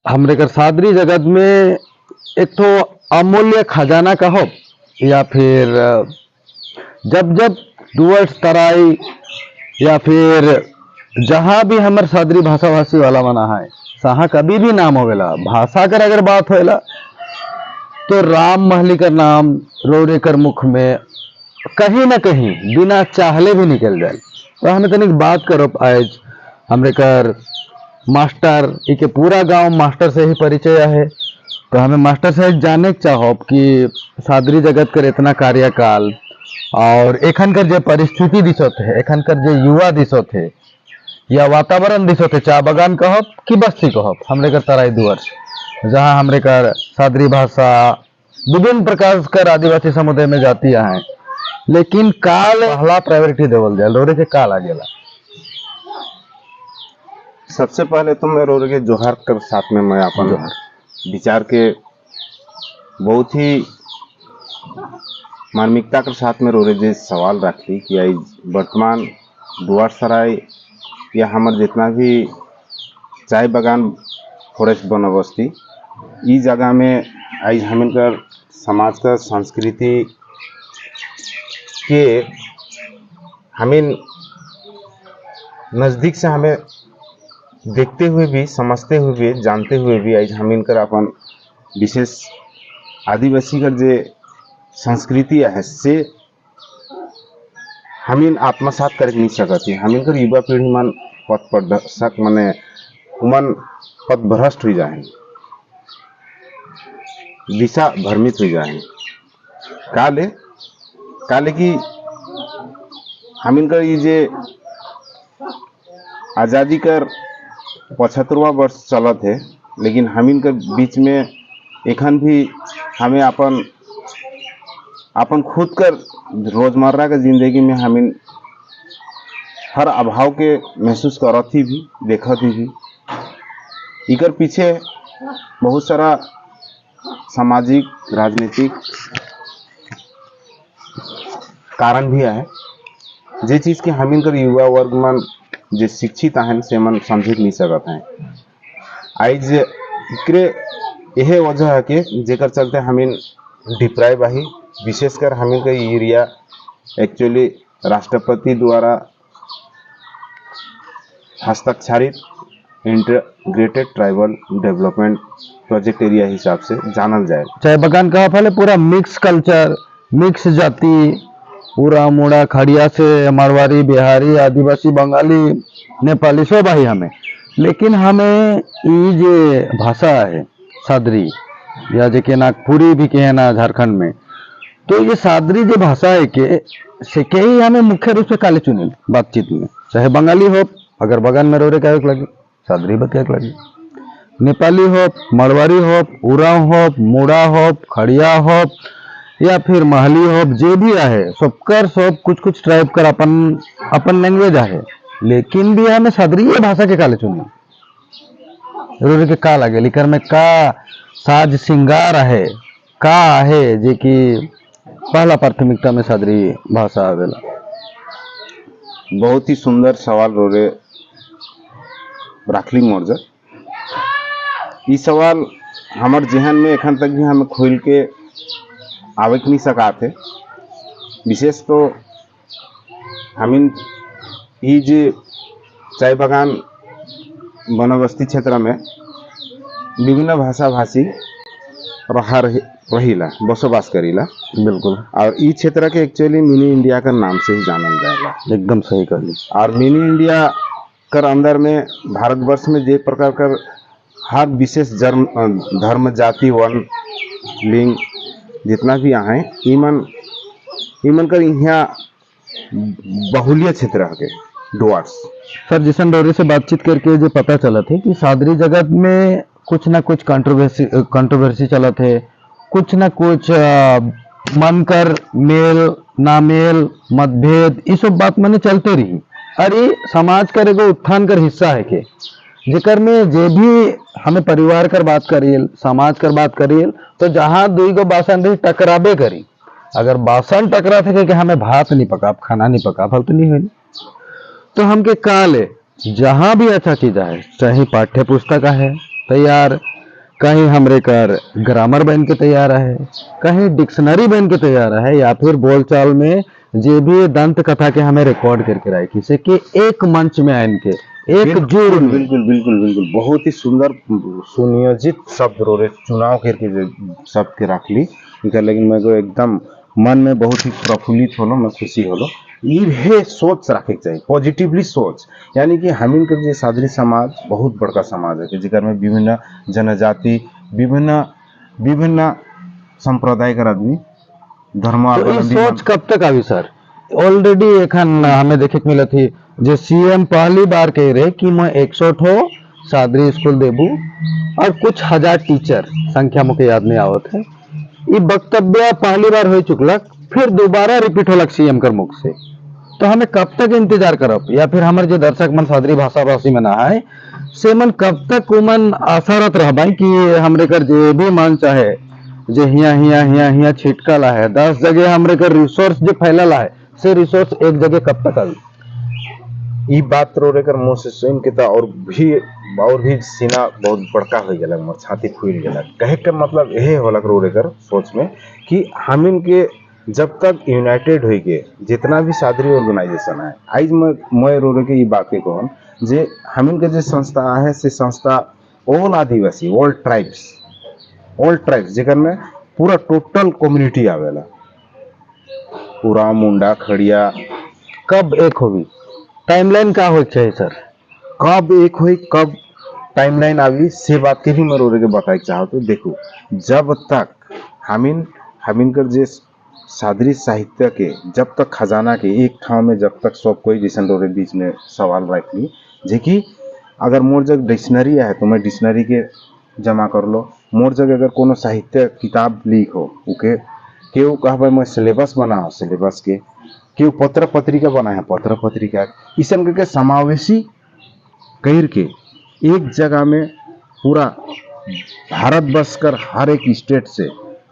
हमरे कर सादरी जगत में एक तो अमूल्य खजाना कहो या फिर जब जब डुअर्स तराई या फिर जहाँ भी हमर सादरी भाषा भाषी वाला मना है सहा कभी भी नाम होवेला भाषा कर अगर बात होएला तो राम महली का नाम रोड़े कर मुख में कहीं ना कहीं बिना चाहले भी निकल जाए। तो हमें तनिक बात करो आज हमरे कर मास्टर इके पूरा गांव मास्टर से ही परिचय है। तो हमें मास्टर से जाने के चाहो कि सादरी जगत कर इतना कार्यकाल और एखन कर जो परिस्थिति दिशत है एखन कर जो युवा दिशत है या वातावरण दिशत है चाह बगान कहो कि बस्ती कहो हमरे कर तराई दुआर जहाँ हमरे कर सादरी भाषा विभिन्न प्रकार कर आदिवासी समुदाय में जाती हैं लेकिन काल पहला प्रायोरिटी देवल जाए लोरे के काल आ गेला। सबसे पहले तो मैं रोड के जोहार कर साथ में मैं अपन विचार के बहुत ही मार्मिकता के साथ में रोरे जे सवाल रखी कि आई वर्तमान दुआर सराय या हमार जितना भी चाय बागान फॉरेस्ट बनोबस्ती ई जगह में आज हमिन कर समाज का संस्कृति के हमिन नज़दीक से हमें देखते हुए भी समझते हुए भी जानते हुए भी आज हम इनकर अपन विशेष आदिवासी कर जे संस्कृति है से हम इन आत्मसात कर नहीं सकती हम इनकर युवा पीढ़ी मन पथ प्रदर्शक मने उमन पथ भ्रष्ट हो जाए दिशा भ्रमित हो जाए काले काले की हम इनकर ये जे आज़ादी कर 75वां वर्ष चलत है लेकिन हम इनके बीच में एखन भी हमें अपन खुद कर रोजमर्रा के जिंदगी में हम हर अभाव के महसूस करत ही भी देखत ही भी इकर पीछे बहुत सारा सामाजिक राजनीतिक कारण भी है जे चीज के हम इनकर युवा वर्ग मन जे शिक्षित हैं से मन समझ नहीं सकत हैं आज एकरे यह वजह है कि जेकर चलते हम इन डिप्राइव आही विशेषकर हम इनका एरिया एक्चुअली राष्ट्रपति द्वारा हस्ताक्षरित integrated tribal development project area हिसाब से जानल जाए। चाय बगान कहा पहले पूरा मिक्स कल्चर मिक्स जाति पूरा मुड़ा खड़िया से मारवाड़ी बिहारी आदिवासी बंगाली नेपाली सब आई हमें लेकिन हमें ये जो भाषा है सादरी या जे के नागपुरी भी के ना झारखंड में तो ये सादरी जो भाषा है के से के ही हमें मुख्य रूप से काले चुने बातचीत में चाहे बंगाली हो अगर बगान में रोरे क्या लगे सादरी बतिया लगे नेपाली हो मारवाड़ी हो उराव हो मुड़ा हो खड़िया हो या फिर महली हो जे भी आहे सबकर सब कुछ कुछ ट्राइब कर अपन लैंग्वेज आहे लेकिन भी हमें सादरी भाषा के काले चुने रोरे के का लगे लिकर में का साज सिंगार है का है जे कि पहला प्राथमिकता में सादरी भाषा आवेला। बहुत ही सुंदर सवाल रोरे रखली मोर्जा ये सवाल हमार जहन में एखन तक भी हमें खोल के आवे नहीं सका थे विशेष तो हम ये जो चाय बागान बनोबस्ती क्षेत्र में विभिन्न भाषा भाषी रहीला बसोबास करीला बिल्कुल और इस क्षेत्र के एक्चुअली मिनी इंडिया का नाम से ही जानल जाएगा। एकदम सही कहली और मिनी इंडिया कर अंदर में भारतवर्ष में जे प्रकार कर हर विशेष धर्म जाति वर्ण लिंग जितना भी यहाँ है ईमन कर यहाँ बहुल्य क्षेत्र के डुअर्स सर जिसन डोरी से बातचीत करके जो पता चला थे कि सादरी जगत में कुछ ना कुछ कंट्रोवर्सी चला थे कुछ ना कुछ मन कर मेल ना मेल मतभेद ये सब बात मैंने चलते रही अरे समाज कर एगो उत्थान कर हिस्सा है के जेकर में जे भी हमें परिवार कर बात करिए समाज कर बात करिए तो जहाँ दुई गो बासन रही टकराबे करी अगर बासन टकरा थे कि हमें भात नहीं पका खाना नहीं पका फल तो नहीं हुई तो हमके काल जहाँ भी अच्छा चीज है चाहे पाठ्य पुस्तक है तैयार, कहीं हमरे कर ग्रामर बन के तैयार है, कहीं डिक्शनरी बन के तैयार है, या फिर बोलचाल में जे भी दंत कथा के हमें रिकॉर्ड करके रखी से कि एक मंच में आन के एक जुड़ में। बिल्कुल बिल्कुल बिल्कुल बहुत ही सुंदर सुनियोजित शब्द रोरे चुनाव करके जे शब्द के रख ली इनका, लेकिन मैं को एकदम मन में बहुत ही प्रफुल्लित होलो, मैं खुशी होलो। ये सोच रखे के चाहिए, पॉजिटिवली सोच, यानी कि हमिन के जे सादरी समाज बहुत बड़का समाज है कि जेकर में विभिन्न जनजाति, विभिन्न विभिन्न संप्रदाय का आदमी तो ये धर्मावलंबी सोच कब तक आई सर? ऑलरेडी एखन हमें देखे के मिला थी जो सीएम पहली बार कह रहे कि मैं 100 ठो सादरी स्कूल देबू और कुछ हजार टीचर, संख्या मुझे याद नहीं आवत है। ये वक्तव्य पहली बार हो चुकलक, फिर दोबारा रिपीट होलक सीएम कर मुख से। तो हमें कब तक इंतजार करब, या फिर हमारे जो दर्शक मन सादरी भाषा भाषी में ना है से मन कब तक उमन आसारत रहबाई कि हमरे कर जे भी मन चाहे जे हिया हिया हिया हिया छिटकल है 10 जगह हमरे कर रिसोर्स जो फैलल है से रिसोर्स एक जगह कब तक आई? ई बात रोरे कर मुंह से सुन के और भी सीना बहुत बड़का हो गया, मोर छाती फूल गया। कहे के मतलब यही होलक रोरे कर सोच में कि हमिन के जब तक यूनाइटेड हो के जितना भी सादरी ऑर्गेनाइजेशन है, आज मैं रोरे के ये बात के कहन जे हमिन के जो संस्था है से संस्था ऑल आदिवासी, ऑल ट्राइब्स जेकर में पूरा टोटल कम्युनिटी आवेला, पूरा मुंडा खड़िया। कब एक होगी? टाइमलाइन का हो चाहिए सर? कब एक हुई, कब टाइमलाइन आवी से बात के भी मैं रोरे के बताए चाहत हूँ। देखो, जब तक हमिन कर जे सादरी साहित्य के जब तक खजाना के एक ठाव में जब तक सब कोई जैसे रोरे बीच में सवाल रख ली जे कि अगर मोर जग डिक्शनरी है तो मैं डिक्शनरी के जमा कर लो, मोर जग अगर कोनो साहित्य किताब लीक हो उके केहू कहबे मैं सिलेबस बनाओ सिलेबस के, केहू पत्र पत्रिका बनाए पत्र पत्रिका, इसन करके समावेशी कर के एक जगह में पूरा भारत बस कर हर एक स्टेट से,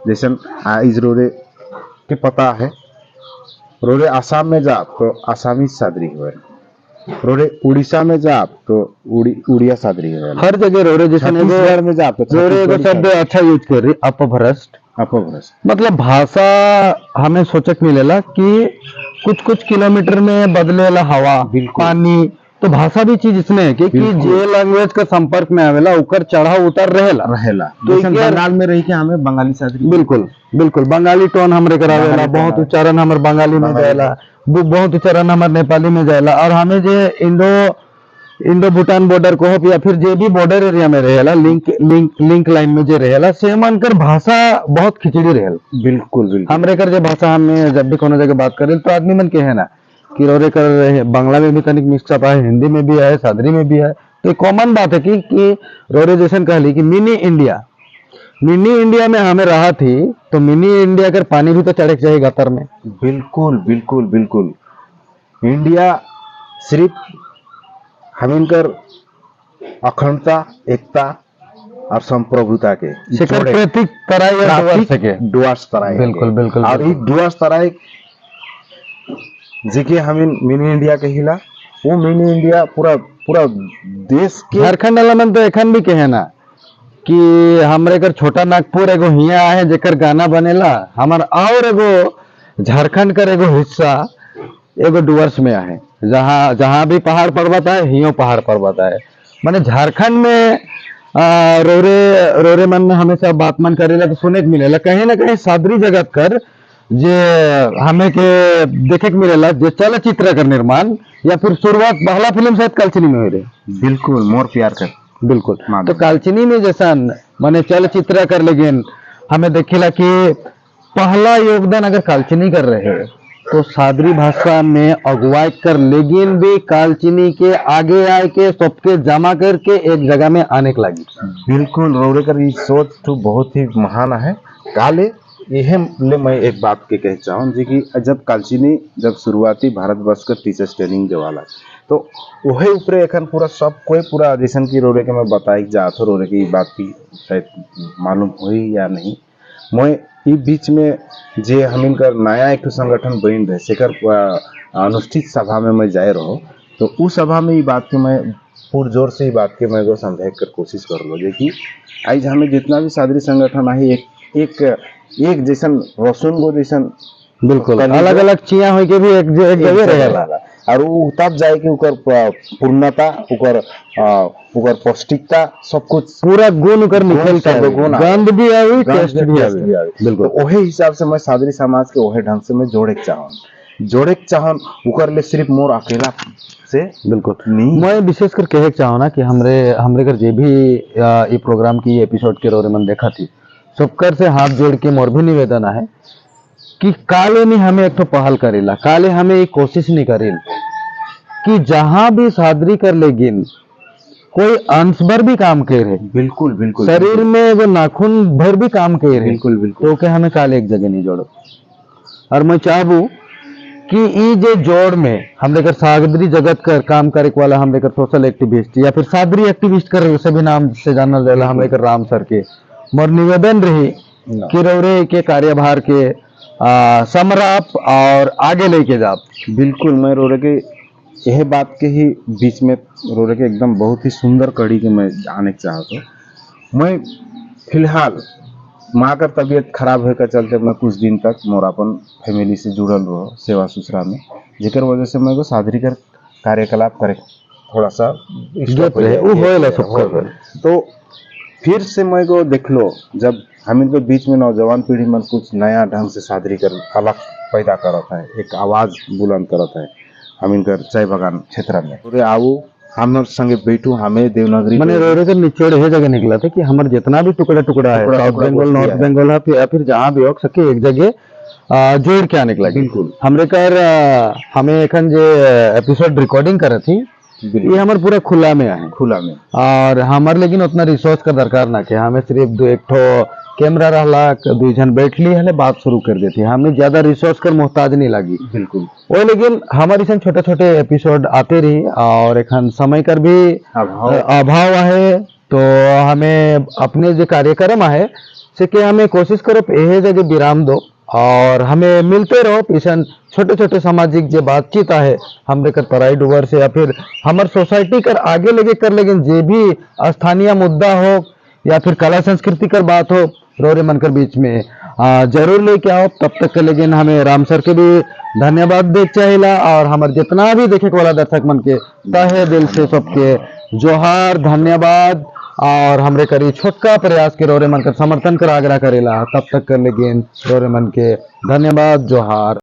जैसे आज रोरे के पता है रोरे आसाम में जा तो आसामी सादरी हुए, रोरे उड़ीसा में जा तो उड़िया सादरी हुए, हर जगह रोरे जैसे छत्तीसगढ़ में जा तो रोरे एगो शब्द अच्छा यूज कर रही अपभ्रष्ट। मतलब भाषा हमें सोचक मिलेला कि कुछ कुछ किलोमीटर में बदलेला हवा पानी, तो भाषा भी चीज इसमें है कि जे लैंग्वेज का संपर्क में आवेला उकर चढ़ाव उतर रहेला। तो बंगाल में रही के हमें बंगाली सादरी बिल्कुल बिल्कुल बंगाली टोन हमरे करावेला, बहुत उच्चारण हमर बंगाली में जाएला, बहुत उच्चारण हमर नेपाली में जाएला, और हमें जे इंडो भूटान बॉर्डर को हो या फिर जे भी बॉर्डर एरिया में रहेला लिंक लाइन में जे रहेला से मन कर भाषा बहुत खिचड़ी रहेला। बिल्कुल हमरे कर जे भाषा हमें जब भी कोनो जगह बात करें तो आदमी मन के है ना कि रोरे कर बांग्ला में भी तनिक मिक्सअप है, हिंदी में भी है, सादरी में भी है। तो कॉमन बात है कि रोरे जैसे कहली कि मिनी इंडिया में हमें रहा थी तो मिनी इंडिया कर पानी भी तो चढ़े चाहिए गतर में। बिल्कुल बिल्कुल बिल्कुल, इंडिया सिर्फ हमिन कर अखंडता एकता और संप्रभुता के प्रतीक तराई डुआस तराई। बिल्कुल बिल्कुल, और ये डुआस तराई जेके हमिन मिनी इंडिया कहिला, वो मिनी इंडिया पूरा पूरा देश के झारखंड वाला मन तो एखन भी कहे ना कि हमरे कर छोटा नागपुर एगो हिया है जेकर गाना बनेला, हमार और एगो झारखंड कर एगो हिस्सा एगो डुअर्स में है, जहाँ भी पहाड़ पर्वत है हियो पहाड़ पर्वत है। माने झारखंड में रोरे मन में हमेशा बात मन करेला तो सुने के मिलेला कहीं ना कहीं सादरी जगत कर जे हमें के देखे के मिलेला जो चलचित्र का निर्माण या फिर शुरुआत पहला फिल्म शायद कालचिनी में हो रही। बिल्कुल मोर प्यार कर बिल्कुल, तो कालचिनी में जैसा माने चलचित्र कर, लेकिन हमें देखेला कि पहला योगदान अगर कालचिनी कर रहे हैं तो सादरी भाषा में अगुवाई कर, लेकिन भी कालचिनी के आगे आए के सबके जमा करके एक जगह में आने के लगी। बिल्कुल रोरे कर ये सोच तो बहुत ही महान है। काले यह ले मैं एक बात के कह चाहूँ जी कि जब कालचिनी जब शुरुआती भारतवर्ष का टीचर्स ट्रेनिंग जवाला तो वही ऊपरे एखन पूरा सब कोई पूरा जैसन की रोरे के मैं बताई जात हो, रोरे की बात की शायद मालूम हुई या नहीं, मैं ई बीच में जे हमिन कर नया एक संगठन बन रहे सेकर अनुष्ठित सभा में मैं जाए रहो तो उस सभा में ये बात के मैं पुरजोर से ही बात के मैं को समझाए कर कोशिश कर लो जे कि आज हमें जितना भी सादरी संगठन है एक जैसन रसुन गो जैसन बिल्कुल कनी अलग जो- अलग चिया होई के भी एक जगह रहेला। और वो तब जाए कि ओकर पूर्णता ओकर पौष्टिकता सब कुछ पूरा गुण कर निकलता है, गुण आवे। गंध भी आवे, गंध टेस्ट भी टेस्ट भी आवे। आवे। बिल्कुल तो ओहे हिसाब से मैं सादरी समाज के ओहे ढंग से मैं जोड़े के चाहन ओकर ले सिर्फ मोर अकेला से बिल्कुल नहीं। मैं विशेष कर कहे के चाहूँ ना कि हमरे हमरे घर जे भी ये प्रोग्राम की एपिसोड के रोरे मन देखा थी, सबकर से हाथ जोड़ के मोर भी निवेदन है कि काले नहीं हमें एक तो पहल करेला, काले हमें एक कोशिश नहीं करेल कि जहां भी सादरी कर लेगिन कोई अंश भर भी काम करे, बिल्कुल बिल्कुल शरीर में वो नाखून भर भी काम करे, बिल्कुल बिल्कुल तो के हमें काले एक जगह नहीं जोड़ो। और मैं चाहूँ कि ई जे जोड़ में हमरे कर सादरी जगत कर काम करे वाला हमरे कर सोशल एक्टिविस्ट या फिर सादरी एक्टिविस्ट कर उसे भी नाम से जानल जाला हमरे कर राम सर के मोर निवेदन रही कि रौरे के कार्यभार के समराप और आगे लेके जाप। बिल्कुल मैं रोरे के यह बात के ही बीच में रोरे के एकदम बहुत ही सुंदर कड़ी के मैं आने के चाहता हूँ। मैं फिलहाल माँ का तबीयत खराब होने का चलते मैं कुछ दिन तक मोरापन फैमिली से जुड़ल रहो सेवा ससुरा में, जेकर वजह से मैं को सादरी कर कार्यकलाप करे थोड़ा सा गप रहे वो होएला सब कर। तो फिर से मैं को देख लो जब हम इनके बीच में नौजवान पीढ़ी में कुछ नया ढंग से सादरी कर अलग पैदा करता है, एक आवाज बुलंद करता है हम इनकर चाय बागान क्षेत्र में पूरे आओ हम संगे बैठू हमें देवनागरी मैंने रोरे कर निचोड़ ये जगह निकला था कि हमारे जितना भी टुकड़ा टुकड़ा है टुकड़ा- साउथ टुकड़ा बंगाल गोष्ठी नॉर्थ है। बंगाल है या फिर जहाँ भी हो सके एक जगह जोड़ के आने लगे। बिल्कुल। हमरे कर हमें एखन जे एपिसोड रिकॉर्डिंग करे थी ये हमारे पूरा खुला में है खुला में और हमारे लेकिन उतना रिसोर्स का दरकार ना के हमें सिर्फ दो एक ठो कैमरा रहला दो जन बैठ ली हले बात शुरू कर देती हमें ज्यादा रिसोर्स कर मोहताज नहीं लगी। बिल्कुल वो लेकिन हमारे सन छोटे छोटे एपिसोड आते रही और एखन समय कर भी अभाव है, तो हमें अपने जो कार्यक्रम है से के हमें कोशिश करो यह जगह विराम दो और हमें मिलते रहो पिछन छोटे छोटे सामाजिक जो बातचीत है हमरे कर पराई डूबर से या फिर हमारे सोसाइटी कर आगे लगे कर लेकिन जे भी स्थानीय मुद्दा हो या फिर कला संस्कृति कर बात हो रोरे मन कर बीच में जरूर लेके आओ। तब तक के लेकिन हमें राम सर के भी धन्यवाद दे चाहिए और हमारे जितना भी देखे वाला दर्शक मन के तहे दिल से सबके जोहार धन्यवाद और हमरे करी छोटका प्रयास के रोरे मन कर समर्थन कर आग्रह करेला। तब तक कर लेकिन रोरे मन के धन्यवाद जोहार।